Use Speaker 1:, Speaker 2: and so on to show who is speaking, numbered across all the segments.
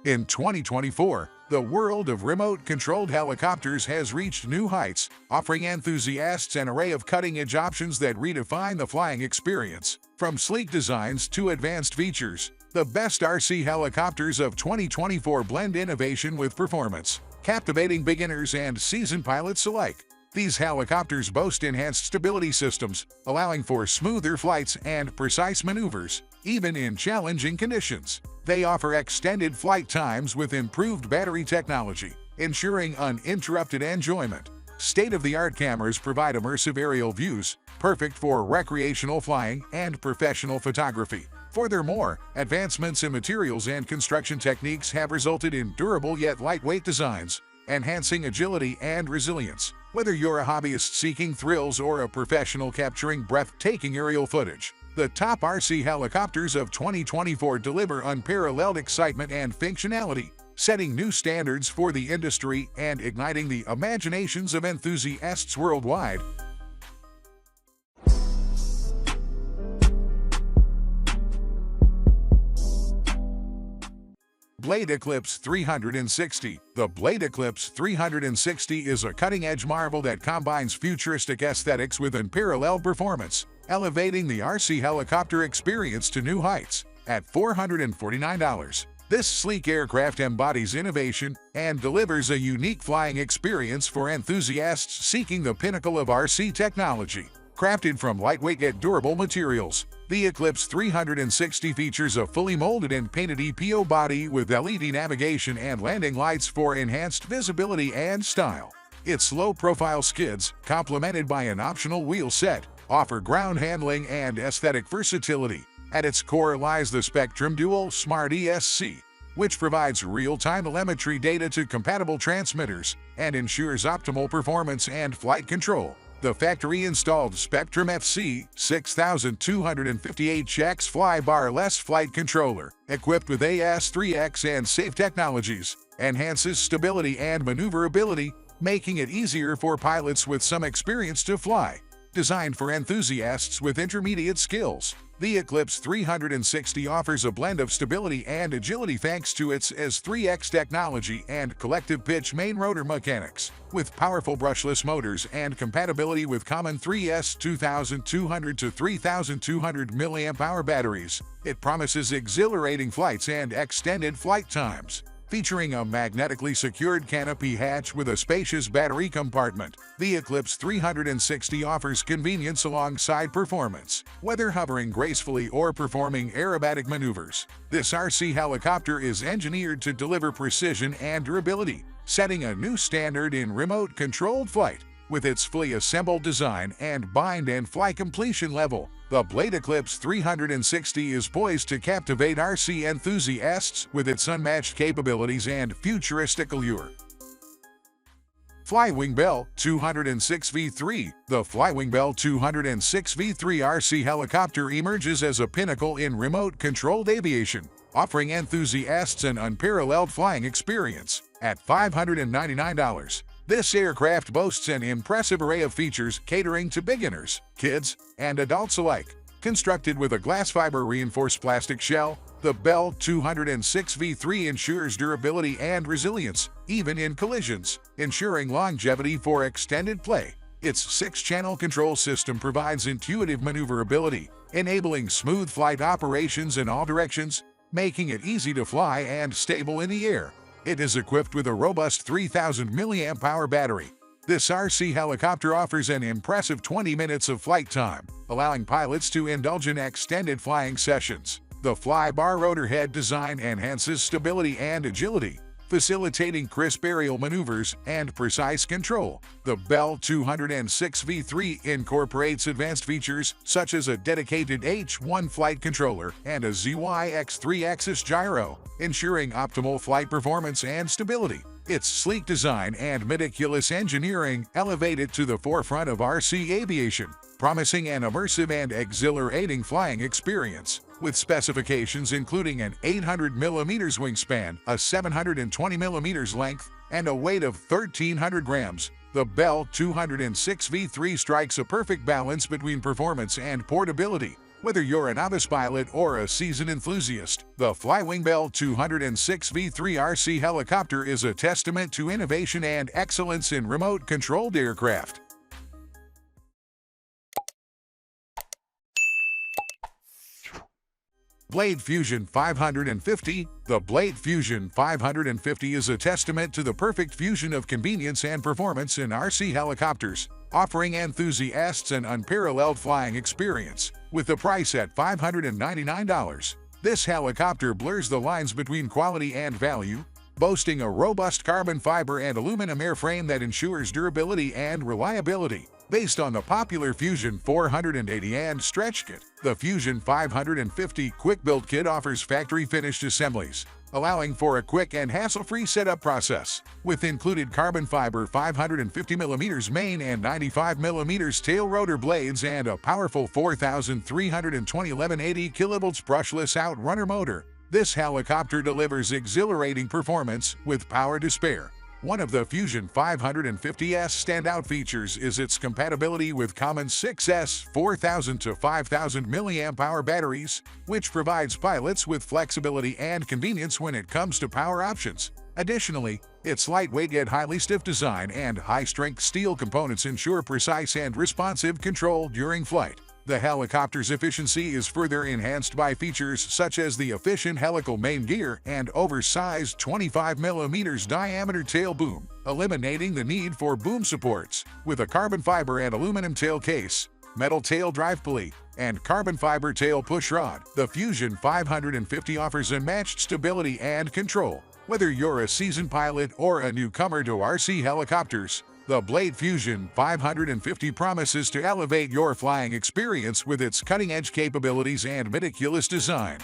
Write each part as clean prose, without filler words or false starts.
Speaker 1: In 2024, the world of remote-controlled helicopters has reached new heights, offering enthusiasts an array of cutting-edge options that redefine the flying experience. From sleek designs to advanced features, the best RC helicopters of 2024 blend innovation with performance, captivating beginners and seasoned pilots alike. These helicopters boast enhanced stability systems, allowing for smoother flights and precise maneuvers, even in challenging conditions. They offer extended flight times with improved battery technology, ensuring uninterrupted enjoyment. State-of-the-art cameras provide immersive aerial views, perfect for recreational flying and professional photography. Furthermore, advancements in materials and construction techniques have resulted in durable yet lightweight designs, enhancing agility and resilience. Whether you're a hobbyist seeking thrills or a professional capturing breathtaking aerial footage, the top RC helicopters of 2024 deliver unparalleled excitement and functionality, setting new standards for the industry and igniting the imaginations of enthusiasts worldwide. Blade Eclipse 360. The Blade Eclipse 360 is a cutting-edge marvel that combines futuristic aesthetics with unparalleled performance, elevating the RC helicopter experience to new heights. At $449, this sleek aircraft embodies innovation and delivers a unique flying experience for enthusiasts seeking the pinnacle of RC technology. Crafted from lightweight yet durable materials, the Eclipse 360 features a fully molded and painted EPO body with LED navigation and landing lights for enhanced visibility and style. Its low-profile skids, complemented by an optional wheel set, offer ground handling and aesthetic versatility. At its core lies the Spectrum Dual Smart ESC, which provides real-time telemetry data to compatible transmitters and ensures optimal performance and flight control. The factory-installed Spectrum FC 6258X fly-bar-less flight controller, equipped with AS3X and safe technologies, enhances stability and maneuverability, making it easier for pilots with some experience to fly. Designed for enthusiasts with intermediate skills, the Eclipse 360 offers a blend of stability and agility thanks to its AS3X technology and collective pitch main rotor mechanics. With powerful brushless motors and compatibility with common 3S 2200 to 3200 mAh batteries, it promises exhilarating flights and extended flight times. Featuring a magnetically secured canopy hatch with a spacious battery compartment, the Eclipse 360 offers convenience alongside performance. Whether hovering gracefully or performing aerobatic maneuvers, this RC helicopter is engineered to deliver precision and durability, setting a new standard in remote-controlled flight. With its fully assembled design and bind-and-fly completion level, the Blade Eclipse 360 is poised to captivate RC enthusiasts with its unmatched capabilities and futuristic allure. Flywing Bell 206V3. The Flywing Bell 206V3 RC helicopter emerges as a pinnacle in remote-controlled aviation, offering enthusiasts an unparalleled flying experience. At $599, this aircraft boasts an impressive array of features catering to beginners, kids, and adults alike. Constructed with a glass fiber reinforced plastic shell, the Bell 206V3 ensures durability and resilience, even in collisions, ensuring longevity for extended play. Its 6-channel control system provides intuitive maneuverability, enabling smooth flight operations in all directions, making it easy to fly and stable in the air. It is equipped with a robust 3000 mAh battery. This RC helicopter offers an impressive 20 minutes of flight time, allowing pilots to indulge in extended flying sessions. The fly-bar rotor head design enhances stability and agility, facilitating crisp aerial maneuvers and precise control. The Bell 206V3 incorporates advanced features such as a dedicated H1 flight controller and a ZYX 3-axis gyro, ensuring optimal flight performance and stability. Its sleek design and meticulous engineering elevate it to the forefront of RC aviation, promising an immersive and exhilarating flying experience. With specifications including an 800mm wingspan, a 720mm length, and a weight of 1,300 grams, the Bell 206V3 strikes a perfect balance between performance and portability. Whether you're a novice pilot or a seasoned enthusiast, the Flywing Bell 206 V3 RC helicopter is a testament to innovation and excellence in remote-controlled aircraft. Blade Fusion 550. The Blade Fusion 550 is a testament to the perfect fusion of convenience and performance in RC helicopters, offering enthusiasts an unparalleled flying experience. With the price at $599, this helicopter blurs the lines between quality and value, boasting a robust carbon fiber and aluminum airframe that ensures durability and reliability. Based on the popular Fusion 480 and Stretch Kit, the Fusion 550 Quick Build Kit offers factory-finished assemblies, allowing for a quick and hassle-free setup process. With included carbon fiber 550mm main and 95mm tail rotor blades and a powerful 4,320 1180 kV brushless outrunner motor, this helicopter delivers exhilarating performance with power to spare. One of the Fusion 550's standout features is its compatibility with common 6S 4,000 to 5,000 mAh batteries, which provides pilots with flexibility and convenience when it comes to power options. Additionally, its lightweight yet highly stiff design and high-strength steel components ensure precise and responsive control during flight. The helicopter's efficiency is further enhanced by features such as the efficient helical main gear and oversized 25mm diameter tail boom, eliminating the need for boom supports. With a carbon fiber and aluminum tail case, metal tail drive pulley, and carbon fiber tail push rod, the Fusion 550 offers unmatched stability and control. Whether you're a seasoned pilot or a newcomer to RC helicopters, the Blade Fusion 550 promises to elevate your flying experience with its cutting-edge capabilities and meticulous design.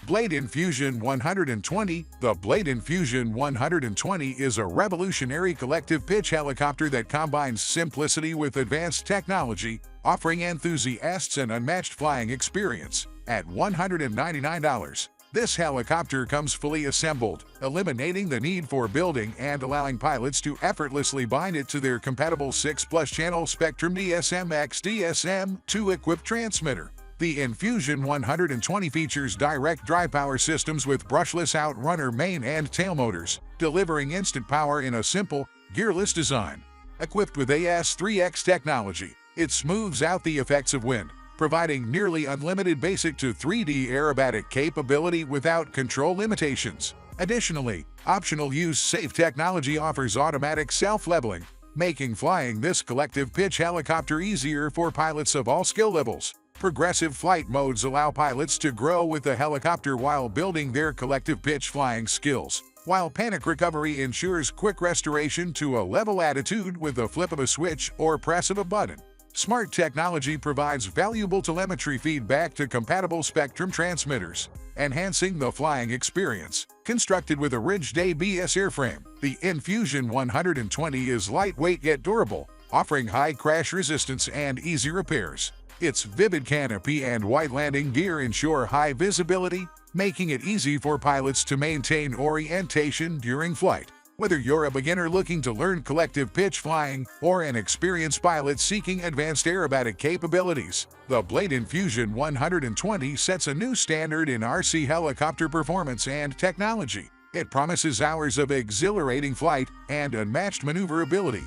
Speaker 1: Blade Infusion 120. The Blade Infusion 120 is a revolutionary collective pitch helicopter that combines simplicity with advanced technology, offering enthusiasts an unmatched flying experience. At $199, this helicopter comes fully assembled, eliminating the need for building and allowing pilots to effortlessly bind it to their compatible 6+ channel Spectrum DSM-X DSM-2 equipped transmitter. The Infusion 120 features direct drive power systems with brushless outrunner main and tail motors, delivering instant power in a simple, gearless design. Equipped with AS3X technology, it smooths out the effects of wind, providing nearly unlimited basic to 3D aerobatic capability without control limitations. Additionally, optional use-safe technology offers automatic self-leveling, making flying this collective pitch helicopter easier for pilots of all skill levels. Progressive flight modes allow pilots to grow with the helicopter while building their collective pitch flying skills, while panic recovery ensures quick restoration to a level attitude with the flip of a switch or press of a button. Smart technology provides valuable telemetry feedback to compatible Spectrum transmitters, enhancing the flying experience. Constructed with a rigid ABS airframe, the Infusion 120 is lightweight yet durable, offering high crash resistance and easy repairs. Its vivid canopy and white landing gear ensure high visibility, making it easy for pilots to maintain orientation during flight. Whether you're a beginner looking to learn collective pitch flying or an experienced pilot seeking advanced aerobatic capabilities, the Blade Infusion 120 sets a new standard in RC helicopter performance and technology. It promises hours of exhilarating flight and unmatched maneuverability.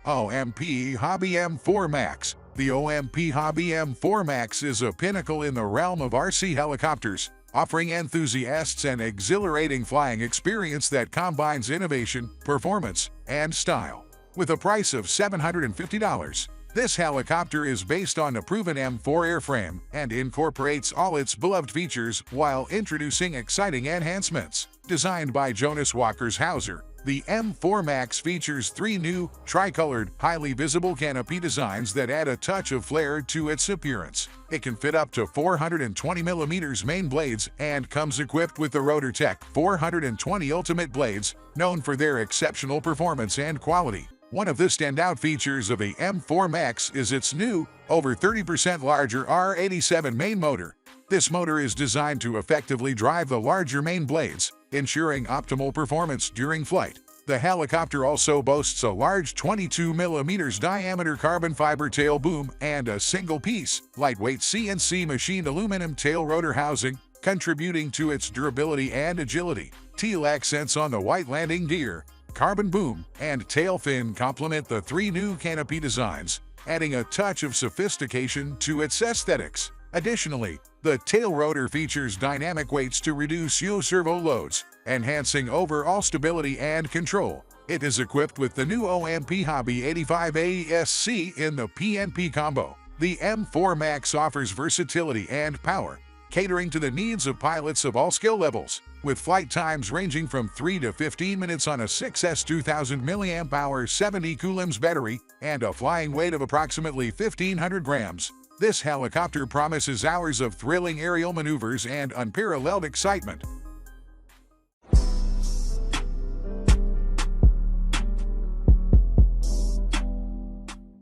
Speaker 1: OMP Hobby M4 Max. The OMP Hobby M4 Max is a pinnacle in the realm of RC helicopters, offering enthusiasts an exhilarating flying experience that combines innovation, performance, and style. With a price of $750, this helicopter is based on a proven M4 airframe and incorporates all its beloved features while introducing exciting enhancements. Designed by Jonas Walker's Hauser, the M4 Max features 3 new, tricolored, highly visible canopy designs that add a touch of flair to its appearance. It can fit up to 420mm main blades and comes equipped with the RotorTech 420 Ultimate blades, known for their exceptional performance and quality. One of the standout features of the M4 Max is its new, over 30% larger R87 main motor. This motor is designed to effectively drive the larger main blades, ensuring optimal performance during flight. The helicopter also boasts a large 22 mm diameter carbon fiber tail boom and a single-piece, lightweight CNC machined aluminum tail rotor housing, contributing to its durability and agility. Teal accents on the white landing gear, carbon boom, and tail fin complement the three new canopy designs, adding a touch of sophistication to its aesthetics. Additionally, the tail rotor features dynamic weights to reduce yaw servo loads, enhancing overall stability and control. It is equipped with the new OMP Hobby 85 AESC in the PNP combo. The M4 Max offers versatility and power, catering to the needs of pilots of all skill levels, with flight times ranging from 3 to 15 minutes on a 6S 2000 mAh 70 coulombs battery and a flying weight of approximately 1,500 grams. This helicopter promises hours of thrilling aerial maneuvers and unparalleled excitement.